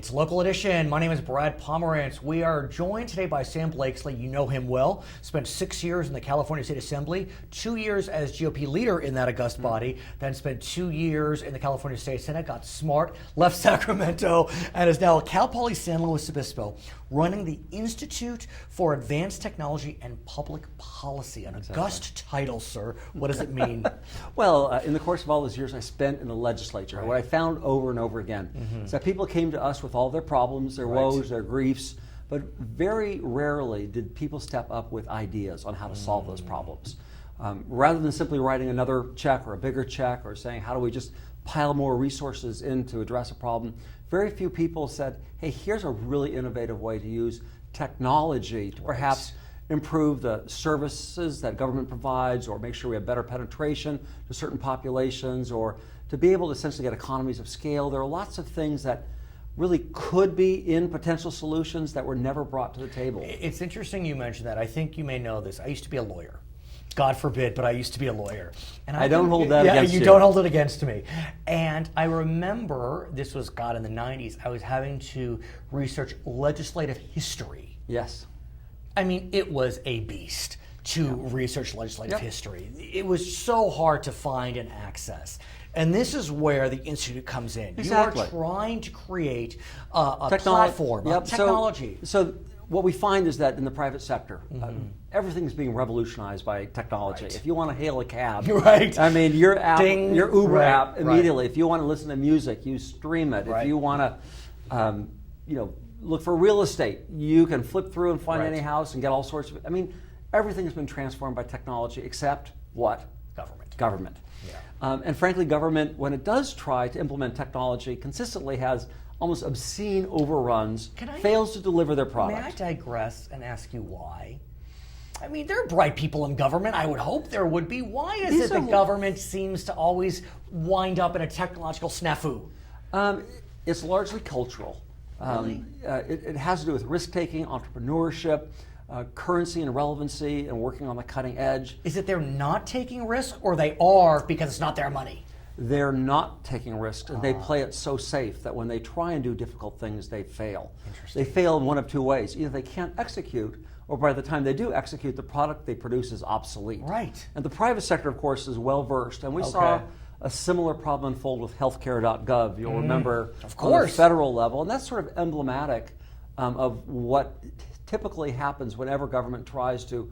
It's Local Edition. My name is Brad Pomerance. We are joined today by Sam Blakeslee. You know him well. Spent 6 years in the California State Assembly, 2 years as GOP leader in that august body, then spent 2 years in the California State Senate, got smart, left Sacramento, and is now at Cal Poly San Luis Obispo, running the Institute for Advanced Technology and Public Policy. An august title, sir. What does it mean? Well, in the course of all those years I spent in the legislature, what I found over and over again is that people came to us with all their problems, their woes, their griefs, but very rarely did people step up with ideas on how to solve those problems. Rather than simply writing another check or a bigger check or saying, how do we just pile more resources in to address a problem, very few people said, hey, here's a really innovative way to use technology to perhaps improve the services that government provides, or make sure we have better penetration to certain populations, or to be able to essentially get economies of scale. There are lots of things that really could be in potential solutions that were never brought to the table. It's interesting you mentioned that. I think you may know this. I used to be a lawyer. God forbid, but I used to be a lawyer. And I don't hold that against you. You don't hold it against me. And I remember, this was, God, in the 90s, I was having to research legislative history. Yes. I mean, it was a beast to research legislative history. It was so hard to find and access. And this is where the Institute comes in. Exactly. You are trying to create a platform, technology. So what we find is that in the private sector, everything's being revolutionized by technology. If you want to hail a cab, I mean, your app, your Uber app, immediately. If you want to listen to music, you stream it. If you want to, look for real estate, you can flip through and find any house and get all sorts of. I mean, everything has been transformed by technology, except what? Government. Yeah. And frankly, government, when it does try to implement technology, consistently has almost obscene overruns, fails to deliver their product. May I digress and ask you why? I mean, there are bright people in government. I would hope there would be. Why is it that government seems to always wind up in a technological snafu? It's largely cultural. Really? It has to do with risk-taking, entrepreneurship, currency and relevancy, and working on the cutting edge. Is it they're not taking risks, or they are because it's not their money? They're not taking risks, and they play it so safe that when they try and do difficult things, they fail. They fail in one of two ways. Either they can't execute, or by the time they do execute, the product they produce is obsolete. Right. And the private sector, of course, is well-versed, and we saw a similar problem unfold with healthcare.gov. You'll remember on the federal level, and that's sort of emblematic of what typically happens whenever government tries to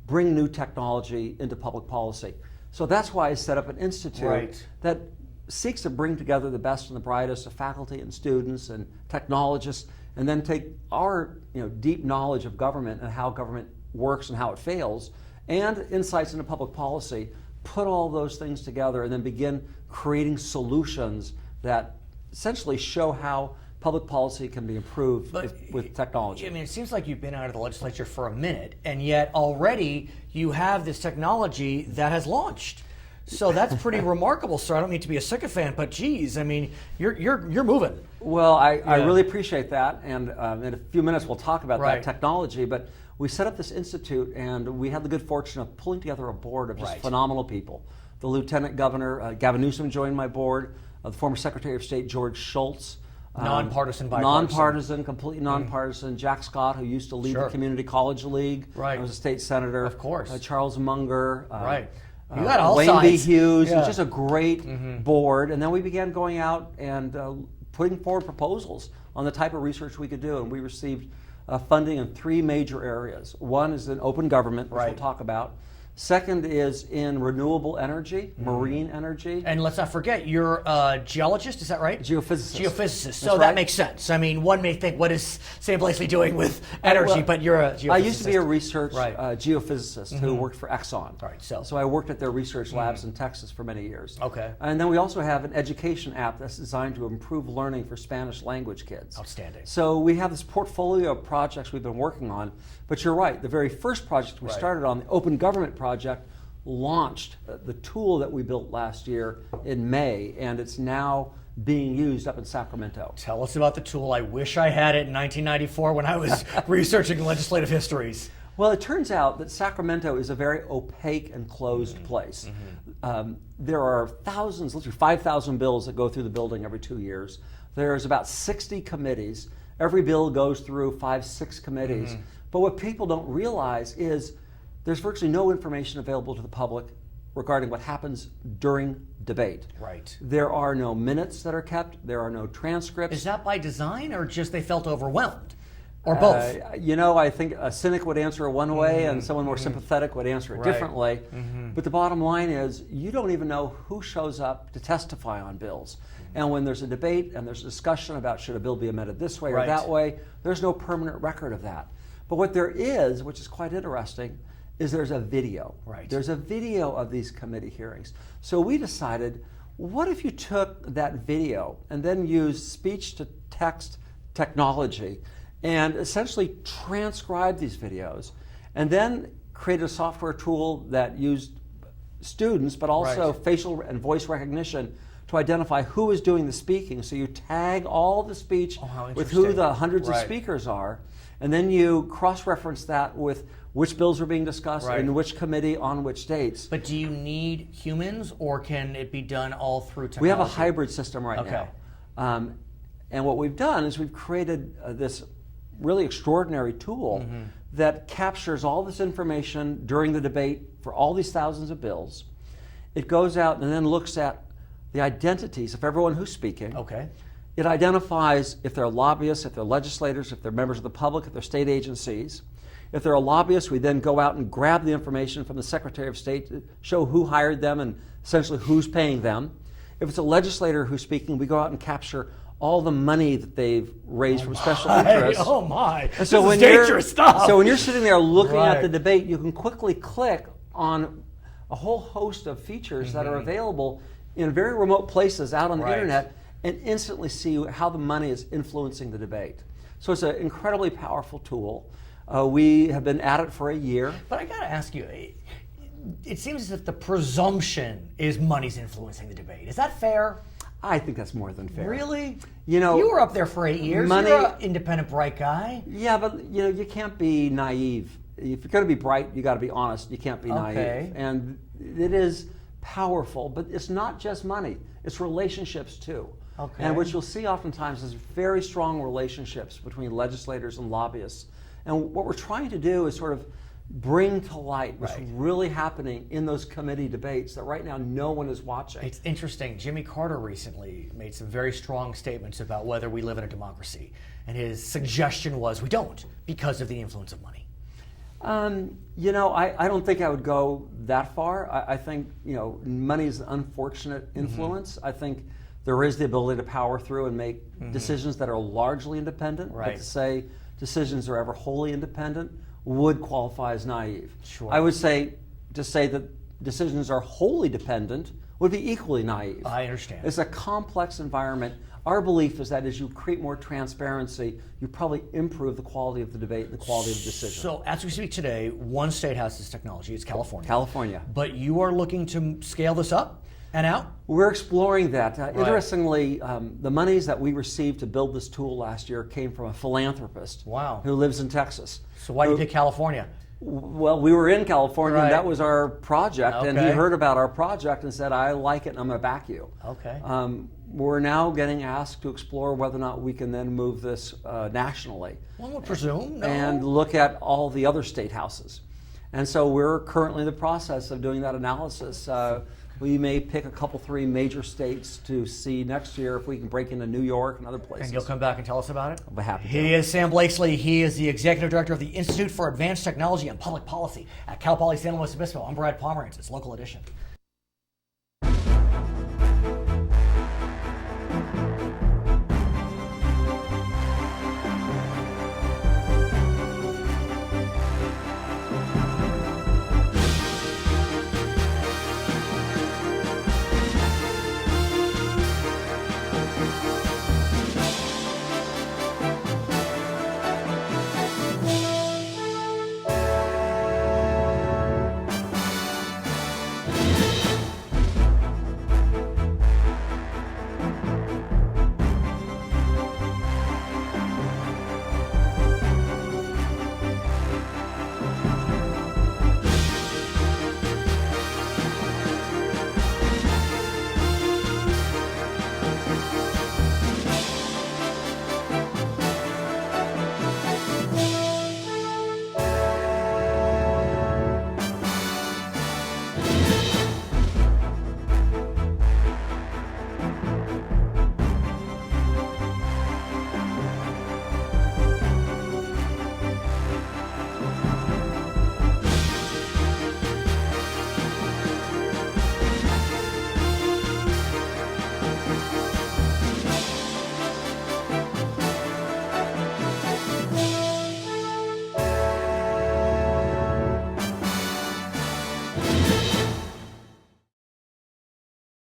bring new technology into public policy. So that's why I set up an institute that seeks to bring together the best and the brightest of faculty and students and technologists, and then take our deep knowledge of government and how government works and how it fails, and insights into public policy, put all those things together, and then begin creating solutions that essentially show how public policy can be improved with technology. I mean, it seems like you've been out of the legislature for a minute, and yet already you have this technology that has launched. So that's pretty remarkable, sir. I don't mean to be a sycophant, but geez, I mean, you're moving. Well, I really appreciate that, and in a few minutes we'll talk about that technology. But we set up this institute, and we had the good fortune of pulling together a board of just phenomenal people. The Lieutenant Governor, Gavin Newsom, joined my board. The former Secretary of State, George Schultz. Nonpartisan, bipartisan. Nonpartisan, completely nonpartisan. Jack Scott, who used to lead the Community College League. I was a state senator. Of course. Charles Munger. You got all Wayne sides. B. Hughes. It was just a great board. And then we began going out and putting forward proposals on the type of research we could do. And we received funding in three major areas. One is in open government, which we'll talk about. Second is in renewable energy, marine energy. And let's not forget, you're a geologist, is that right? Geophysicist. So that makes sense. I mean, one may think, what is Sam Blakeslee doing with energy? But you're a geophysicist. I used to be a research geophysicist who worked for Exxon. So I worked at their research labs in Texas for many years. And then we also have an education app that's designed to improve learning for Spanish language kids. Outstanding. So we have this portfolio of projects we've been working on. But you're right, the very first project we started on, the Open Government Project, launched the tool that we built last year in May, and it's now being used up in Sacramento. Tell us about the tool. I wish I had it in 1994 when I was researching legislative histories. Well, it turns out that Sacramento is a very opaque and closed place. There are thousands, literally 5,000 bills that go through the building every 2 years. There's about 60 committees. Every bill goes through 5-6 committees. But what people don't realize is there's virtually no information available to the public regarding what happens during debate. Right. There are no minutes that are kept. There are no transcripts. Is that by design, or just they felt overwhelmed? Or both? I think a cynic would answer it one way and someone more sympathetic would answer it differently. But the bottom line is you don't even know who shows up to testify on bills. And when there's a debate and there's a discussion about should a bill be amended this way or that way, there's no permanent record of that. But what there is, which is quite interesting, is there's a video. There's a video of these committee hearings. So we decided, what if you took that video and then used speech-to-text technology and essentially transcribed these videos and then created a software tool that used students but also facial and voice recognition to identify who is doing the speaking. So you tag all the speech with who the hundreds of speakers are, and then you cross-reference that with which bills are being discussed in which committee on which dates. But do you need humans, or can it be done all through technology? We have a hybrid system right now. And what we've done is we've created this really extraordinary tool that captures all this information during the debate for all these thousands of bills. It goes out and then looks at the identities of everyone who's speaking. It identifies if they're lobbyists, if they're legislators, if they're members of the public, if they're state agencies. If they're a lobbyist, we then go out and grab the information from the Secretary of State to show who hired them and essentially who's paying them. If it's a legislator who's speaking, we go out and capture all the money that they've raised from special interests. Oh my! And so this is dangerous stuff. So when you're sitting there looking at the debate, you can quickly click on a whole host of features that are available in very remote places out on the internet and instantly see how the money is influencing the debate. So it's an incredibly powerful tool. We have been at it for a year. But I got to ask you, it seems as if the presumption is money's influencing the debate. Is that fair? I think that's more than fair. Really? You know, you were up there for 8 years. Money, you're an independent, bright guy. Yeah, but you can't be naive. If you're going to be bright, you got to be honest. You can't be naive. And it is powerful, but it's not just money. It's relationships too. And what you'll see oftentimes is very strong relationships between legislators and lobbyists. And what we're trying to do is sort of bring to light what's really happening in those committee debates that right now no one is watching. It's interesting. Jimmy Carter recently made some very strong statements about whether we live in a democracy. And his suggestion was we don't, because of the influence of money. I don't think I would go that far. I think, money is an unfortunate influence. I think there is the ability to power through and make decisions that are largely independent. But to say decisions are ever wholly independent would qualify as naive. I would say to say that decisions are wholly dependent would be equally naive. I understand. It's a complex environment. Our belief is that as you create more transparency, you probably improve the quality of the debate and the quality of the decision. So as we speak today, one state has this technology. It's California. California. But you are looking to scale this up and out? We're exploring that. Interestingly, the monies that we received to build this tool last year came from a philanthropist who lives in Texas. So why did you pick California? Well, we were in California, and that was our project, and he heard about our project and said, I like it, and I'm going to back you. We're now getting asked to explore whether or not we can then move this nationally. One would presume, no. And look at all the other state houses. And so we're currently in the process of doing that analysis. We may pick a couple, 3 major states to see next year if we can break into New York and other places. And you'll come back and tell us about it? I'll be happy to. He is Sam Blakeslee. He is the Executive Director of the Institute for Advanced Technology and Public Policy at Cal Poly San Luis Obispo. I'm Brad Pomerance. It's Local Edition.